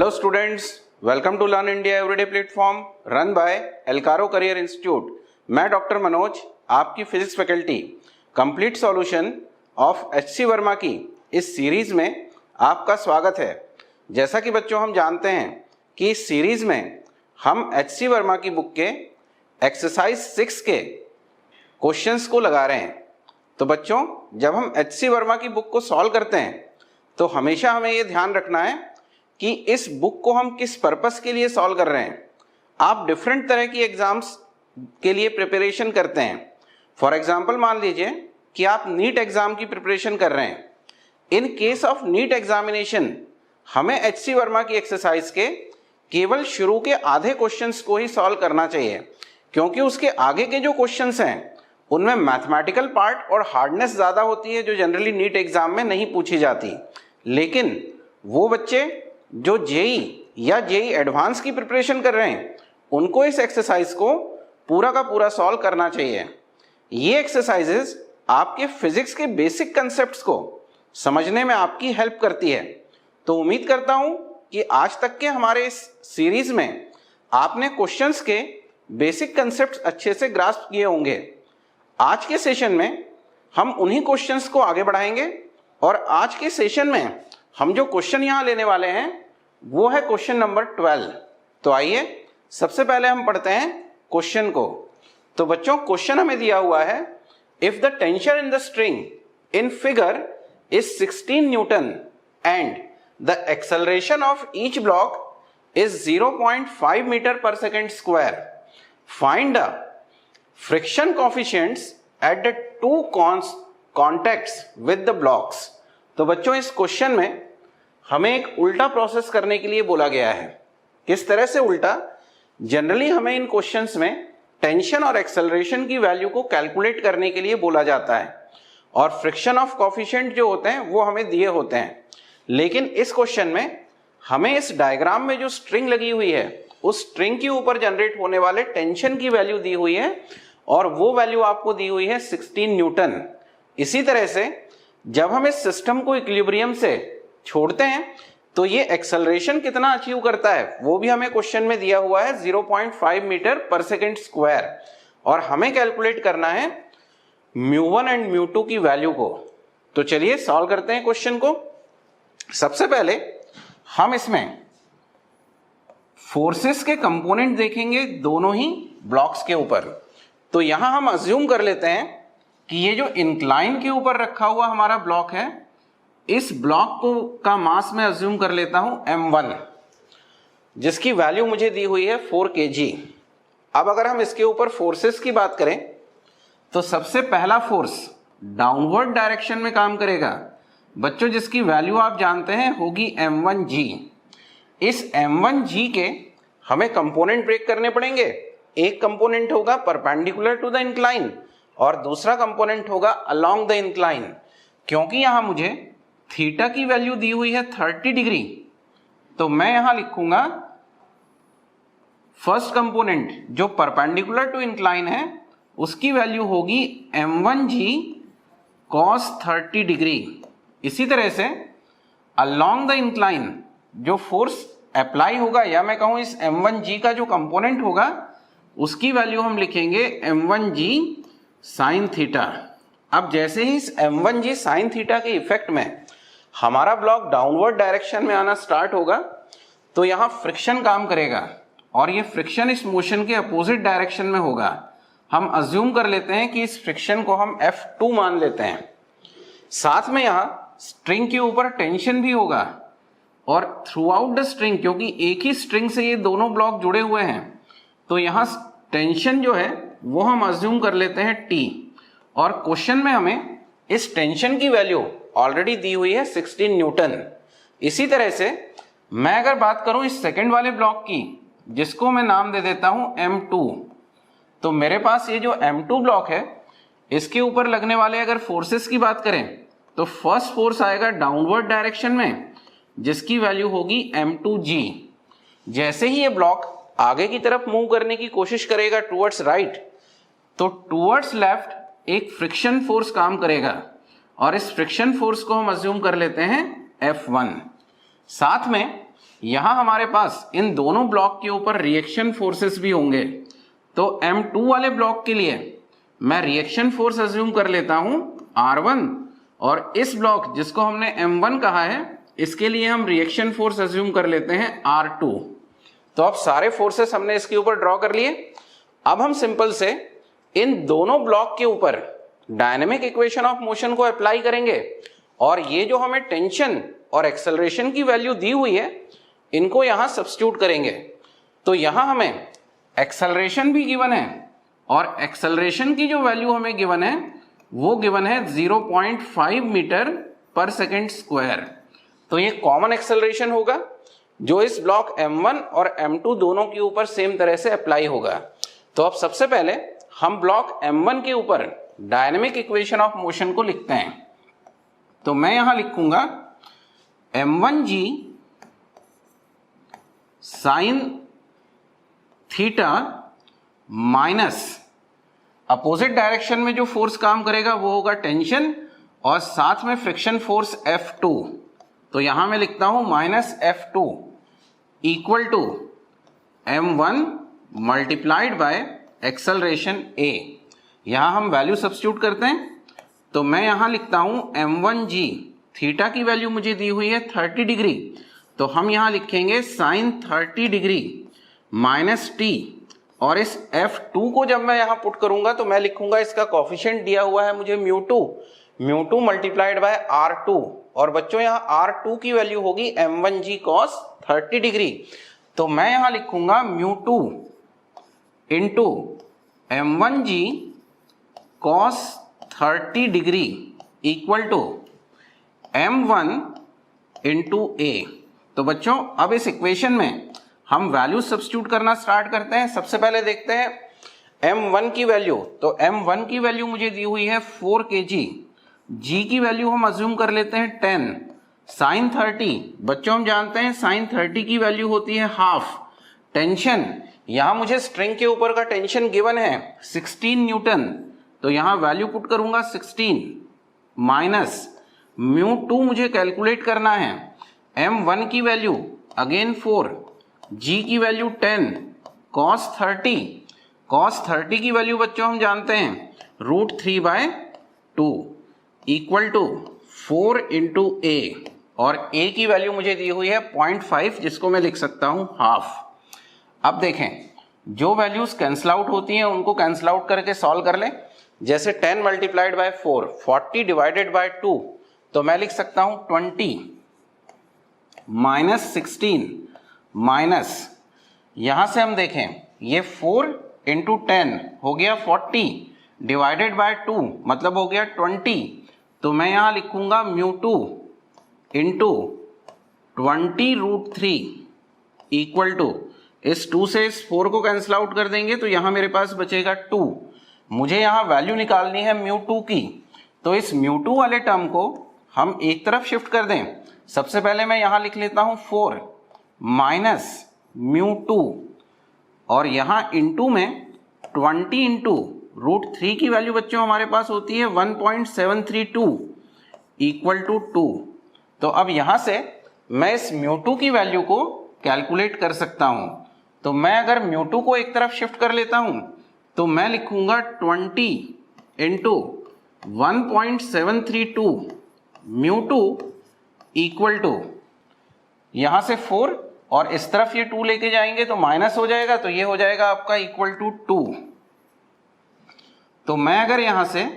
Hello students, welcome to Learn India Everyday platform run by Elcaro Career Institute. मैं doctor Manoj आपकी physics faculty complete solution of HC Verma की इस series में आपका स्वागत है। जैसा कि बच्चों हम जानते हैं कि इस सीरीज में हम एचसी वर्मा की बुक के एक्सरसाइज 6 के क्वेश्चंस को लगा रहे हैं। तो बच्चों जब हम एचसी वर्मा की बुक को सॉल्व करते हैं तो हमेशा हमें ये ध्यान रखना है कि इस बुक को हम किस पर्पस के लिए सॉल्व कर रहे हैं। आप डिफरेंट तरह की एग्जाम्स के लिए प्रिपरेशन करते हैं। फॉर एग्जांपल मान लीजिए कि आप नीट एग्जाम की प्रिपरेशन कर रहे हैं। In case of NEET examination हमें एचसी वर्मा की एक्सरसाइज के केवल शुरू के आधे क्वेश्चंस को ही सॉल्व करना चाहिए, क्योंकि उसके आगे के जो क्वेश्चंस हैं उनमें मैथमेटिकल पार्ट और हार्डनेस ज़्यादा होती है जो जनरली नीट एग्जाम में नहीं पूछी जाती। लेकिन वो बच्चे जो जेई या जेई एडवांस की प्रिपरेशन कर रहे हैं उनको इस एक्सरसाइज को पूरा का पूरा सॉल्व करना चाहिए। ये एक्सरसाइजेस आपके फिजिक्स के बेसिक कंसेप्ट्स को समझने में आपकी हेल्प करती है। तो उम्मीद करता हूं कि आज तक के हमारे इस सीरीज में आपने क्वेश्चंस के बेसिक कंसेप्ट्स अच्छे से ग्रास्प किए होंगे। आज के सेशन में हम उन्हीं क्वेश्चंस को आगे बढ़ाएंगे और आज के सेशन में हम जो क्वेश्चन यहाँ लेने वाले हैं वो है क्वेश्चन नंबर 12। तो आइए सबसे पहले हम पढ़ते हैं क्वेश्चन को। तो बच्चों क्वेश्चन हमें दिया हुआ है, if the tension in the string in figure is 16 newton and the acceleration of each block is 0.5 metre per second square, find the friction coefficients at the two contacts with the blocks. तो बच्चों इस question में हमें एक उल्टा process करने के लिए बोला गया है। किस तरह से उल्टा? जनरली हमें इन क्वेश्चंस में टेंशन और एक्सेलरेशन की वैल्यू को कैलकुलेट करने के लिए बोला जाता है और फ्रिक्शन ऑफ कोफिशिएंट जो होते हैं वो हमें दिए होते हैं। लेकिन इस क्वेश्चन में हमें इस डायग्राम में जो स्ट्रिंग लगी हुई है उस स्ट्रिंग के ऊपर जनरेट होने वाले टेंशन की वैल्यू दी हुई है और वो वैल्यू आपको दी हुई है 16 न्यूटन। इसी तरह से जब हम इस सिस्टम को इक्विलिब्रियम से छोड़ते हैं तो ये एक्सेलरेशन कितना अचीव करता है वो भी हमें क्वेश्चन में दिया हुआ है 0.5 मीटर पर सेकेंड स्क्वायर, और हमें कैलकुलेट करना है μ1 एंड μ2 की वैल्यू को। तो चलिए सॉल्व करते हैं क्वेश्चन को। सबसे पहले हम इसमें फोर्सेस के कंपोनेंट देखेंगे दोनों ही ब्लॉक्स के ऊपर। तो यहां हम अज्यूम कर लेते हैं कि ये जो इंक्लाइन के ऊपर रखा हुआ हमारा ब्लॉक है, इस ब्लॉक को का मास मैं अज्यूम कर लेता हूं m1, जिसकी वैल्यू मुझे दी हुई है 4 kg। अब अगर हम इसके ऊपर फोर्सेस की बात करें तो सबसे पहला फोर्स डाउनवर्ड डायरेक्शन में काम करेगा बच्चों, जिसकी वैल्यू आप जानते हैं होगी m1g। इस m1g के हमें कंपोनेंट ब्रेक करने पड़ेंगे। एक कंपोनेंट होगा परपेंडिकुलर टू द इंक्लाइन और दूसरा कंपोनेंट होगा अलोंग द इंक्लाइन। क्योंकि यहां मुझे थीटा की वैल्यू दी हुई है 30 डिग्री, तो मैं यहां लिखूंगा फर्स्ट कंपोनेंट जो परपेंडिकुलर टू इंक्लाइन है उसकी वैल्यू होगी m1g cos 30 डिग्री। इसी तरह से अलोंग द इंक्लाइन जो फोर्स अप्लाई होगा, या मैं कहूं इस m1g का जो कंपोनेंट होगा उसकी वैल्यू हम लिखेंगे m1g साइन थीटा। अब जैसे ही इस m1g साइन थीटा के इफेक्ट में हमारा ब्लॉक डाउनवर्ड डायरेक्शन में आना स्टार्ट होगा तो यहाँ फ्रिक्शन काम करेगा और ये फ्रिक्शन इस मोशन के अपोजिट डायरेक्शन में होगा। हम अज्यूम कर लेते हैं कि इस फ्रिक्शन को हम F2 मान लेते हैं। साथ में यहाँ स्ट्रिंग के ऊपर टेंशन भी होगा और थ्रू आउट द स्ट्रिंग, क्योंकि एक ही स्ट्रिंग से ये दोनों ब्लॉक जुड़े हुए हैं, तो यहाँ टेंशन जो है वो हम अज्यूम कर लेते हैं T, और क्वेश्चन में हमें इस टेंशन की वैल्यू ऑलरेडी दी हुई है 16 न्यूटन। इसी तरह से मैं अगर बात करूं इस सेकंड वाले ब्लॉक की, जिसको मैं नाम दे देता हूं M2, तो मेरे पास ये जो M2 ब्लॉक है इसके ऊपर लगने वाले अगर फोर्सेस की बात करें तो फर्स्ट फोर्स आएगा डाउनवर्ड डायरेक्शन में जिसकी वैल्यू होगी m2g। जैसे ही ये ब्लॉक आगे की तरफ मूव करने की कोशिश करेगा टुवर्ड्स राइट, तो टुवर्ड्स लेफ्ट एक फ्रिक्शन फोर्स काम करेगा और इस फ्रिक्शन फोर्स को हम अज्यूम कर लेते हैं F1। साथ में यहां हमारे पास इन दोनों ब्लॉक के ऊपर रिएक्शन फोर्सेस भी होंगे। तो M2 वाले ब्लॉक के लिए मैं रिएक्शन फोर्स अज्यूम कर लेता हूं R1, और इस ब्लॉक जिसको हमने M1 कहा है इसके लिए हम रिएक्शन फोर्स अज्यूम कर लेते हैं R2। तो अब सारे फोर्सेस हमने इसके ऊपर ड्रॉ कर लिए। अब हम सिंपल से इन दोनों ब्लॉक के ऊपर डायनेमिक इक्वेशन ऑफ मोशन को अप्लाई करेंगे, और ये जो हमें टेंशन और एक्सेलरेशन की वैल्यू दी हुई है इनको यहां सब्स्टिट्यूट करेंगे। तो यहां हमें एक्सेलरेशन भी गिवन है, और एक्सेलरेशन की जो वैल्यू हमें गिवन है वो गिवन है 0.5 मीटर पर सेकेंड स्क्वायर। तो ये कॉमन एक्सेलरेशन होगा जो इस ब्लॉक M1 और M2 दोनों के ऊपर सेम तरह से अप्लाई होगा। तो अब सबसे पहले हम ब्लॉक M1 के ऊपर डायनेमिक इक्वेशन ऑफ मोशन को लिखते हैं। तो मैं यहां लिखूंगा M1g sine theta minus opposite direction में जो फोर्स काम करेगा वो होगा टेंशन, और साथ में फ्रिक्शन फोर्स F2। तो यहां मैं लिखता हूं minus F2 equal to M1 multiplied by acceleration A। यहां हम वैल्यू सब्स्टिट्यूट करते हैं। तो मैं यहां लिखता हूं M1g, थीटा की वैल्यू मुझे दी हुई है 30 डिग्री, तो हम यहां लिखेंगे साइन 30 डिग्री माइनस T, और इस F2 को जब मैं यहां पुट करूंगा तो मैं लिखूंगा इसका कोफिशिएंट दिया हुआ है मुझे म्यू2 मल्टीप्लाइड बाय R2, और बच्चों यहां R2 की वैल्यू होगी M1g cos 30 डिग्री। तो मैं यहां लिखूंगा म्यू2 into M1g cos 30 degree equal to M1 into A। तो बच्चों अब इस इक्वेशन में हम वैल्यू सब्स्टिट्यूट करना स्टार्ट करते हैं। सबसे पहले देखते हैं M1 की वैल्यू। तो M1 की वैल्यू मुझे दी हुई है 4 kg, G की वैल्यू हम अज्यूम कर लेते हैं 10, साइन 30, बच्चों हम जानते हैं साइन 30 की वैल्यू होती है हाफ। टेंशन, यहां मुझे स्ट्रिंग के ऊपर का टेंशन गिवन है 16 न्यूटन, तो यहां वैल्यू पुट करूंगा 16 माइनस म्यू2 मुझे कैलकुलेट करना है। M1 की वैल्यू अगेन 4, G की वैल्यू 10, cos 30 की वैल्यू बच्चों हम जानते हैं √3/2 इक्वल टू 4 इंटू A, और A की वैल्यू मुझे दी हुई है 0.5 जिसको मैं लिख सकता हूं हाफ। अब देखें जो वैल्यूज कैंसिल आउट होती हैं उनको कैंसिल आउट करके सॉल्व कर लें। जैसे 10 मल्टीप्लाइड बाय 4, 40 डिवाइडेड बाय 2, तो मैं लिख सकता हूं 20 माइनस 16 माइनस, यहां से हम देखें ये 4 इंटू 10 हो गया 40 डिवाइडेड बाय 2 मतलब हो गया 20। तो मैं यहां लिखूंगा म्यू2 इंटू 20√3 इक्वल टू, इस 2 से इस 4 को कैंसिल आउट कर देंगे तो यहां मेरे पास बचेगा 2। मुझे यहां वैल्यू निकालनी है म्यू2 की, तो इस म्यू2 वाले टर्म को हम एक तरफ शिफ्ट कर दें। सबसे पहले मैं यहां लिख लेता हूं 4 माइनस म्यू2, और यहां इंटू में 20 इंटू √3 की वैल्यू बच्चों हमारे पास होती है 1.732 इक्वल टू 2। तो अब यहां से मैं इस म्यू2 की वैल्यू को कैलकुलेट कर सकता हूं। तो मैं अगर म्यू2 को एक तरफ शिफ्ट कर लेता हूं तो मैं लिखूंगा 20 इंटू 1.732 म्यू2 इक्वल टू, यहां से 4 और इस तरफ ये 2 लेके जाएंगे तो माइनस हो जाएगा, तो ये हो जाएगा आपका इक्वल टू 2। तो मैं अगर यहां से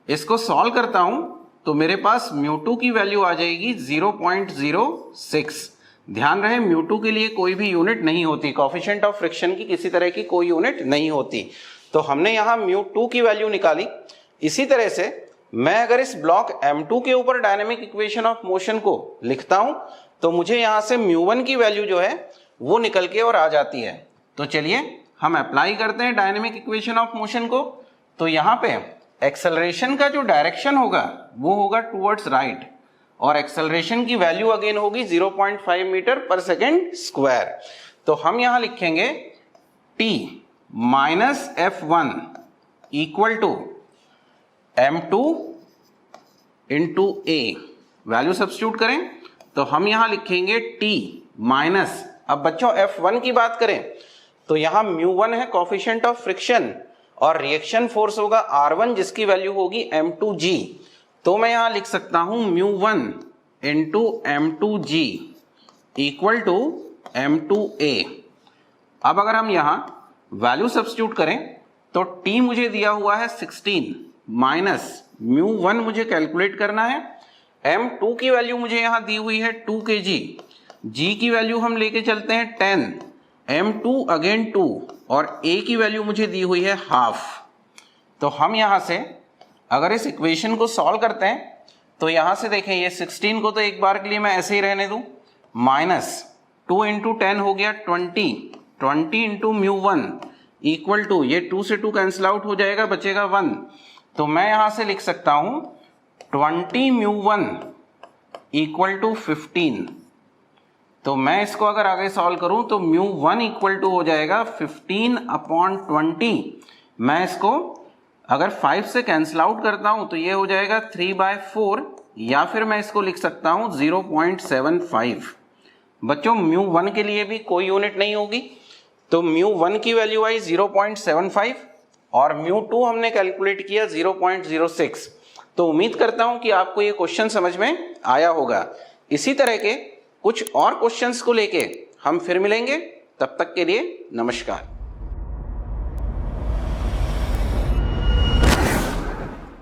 इसको सॉल्व करता हूं तो मेरे पास म्यू2 की वैल्यू आ जाएगी 0.06। ध्यान रहे म्यू2 के लिए कोई भी यूनिट नहीं होती, कोएफिशिएंट ऑफ फ्रिक्शन की किसी तरह की कोई यूनिट नहीं होती। तो हमने यहां म्यू2 की वैल्यू निकाली। इसी तरह से मैं अगर इस ब्लॉक M2 के ऊपर डायनेमिक इक्वेशन ऑफ मोशन को लिखता हूं तो मुझे यहां से म्यू1 की वैल्यू जो है वो निकल के और आ जाती है। तो चलिए हम अप्लाई करते हैं डायनेमिक इक्वेशन ऑफ मोशन को। तो यहां पे एक्सेलरेशन का जो डायरेक्शन होगा वो होगा टुवर्ड्स राइट, और एक्सेलरेशन की वैल्यू अगेन होगी 0.5 मीटर पर सेकेंड स्क्वायर। तो हम यहां लिखेंगे T minus F1 equal to M2 into A। Value substitute करें तो हम यहां लिखेंगे T माइनस, अब बच्चों F1 की बात करें तो यहाँ μ1 है कोफिशिएंट ऑफ फ्रिक्शन और रिएक्शन फोर्स होगा R1 जिसकी वैल्यू होगी m2g। तो मैं यहाँ लिख सकता हूँ μ1 into m2g equal to m2a। अब अगर हम यहाँ वैल्यू सब्स्टिट्यूट करें तो t मुझे दिया हुआ है 16 माइनस μ1 मुझे कैलकुलेट करना है, m2 की वैल्यू मुझे यहाँ दी हुई है 2 kg, g की वैल्यू हम लेके चलते हैं 10, m2 अगेन 2 और a की वैल्यू मुझे दी हुई है हाफ। तो हम यहाँ से अगर इस इक्वेशन को सॉल्व करते हैं तो यहाँ से देखें ये 16 को तो एक बार के लिए मैं ऐसे ही रहने दूं, माइनस 2 इंटू 10 हो गया 20 इंटू μ1 इक्वल टू, ये 2 से 2 कैंसिल आउट हो जाएगा, बचेगा 1। तो मैं यहाँ से लिख सकता हूँ 20 μ1 इक्वल टू 15। तो मैं इसको अगर आगे सॉल्व करूं तो μ1 इक्वल टू हो जाएगा 15/20। मैं इसको अगर 5 से कैंसिल आउट करता हूं तो ये हो जाएगा 3/4 या फिर मैं इसको लिख सकता हूं 0.75। बच्चों μ1 के लिए भी कोई यूनिट नहीं होगी, तो μ1 की वैल्यू आई 0.75 और μ2 हमने कैलकुलेट किया 0.06। तो उम्मीद करता हूं कि आपको ये क्वेश्चन समझ में आया होगा। इसी तरह के कुछ और क्वेश्चंस को लेके हम फिर मिलेंगे, तब तक के लिए नमस्कार।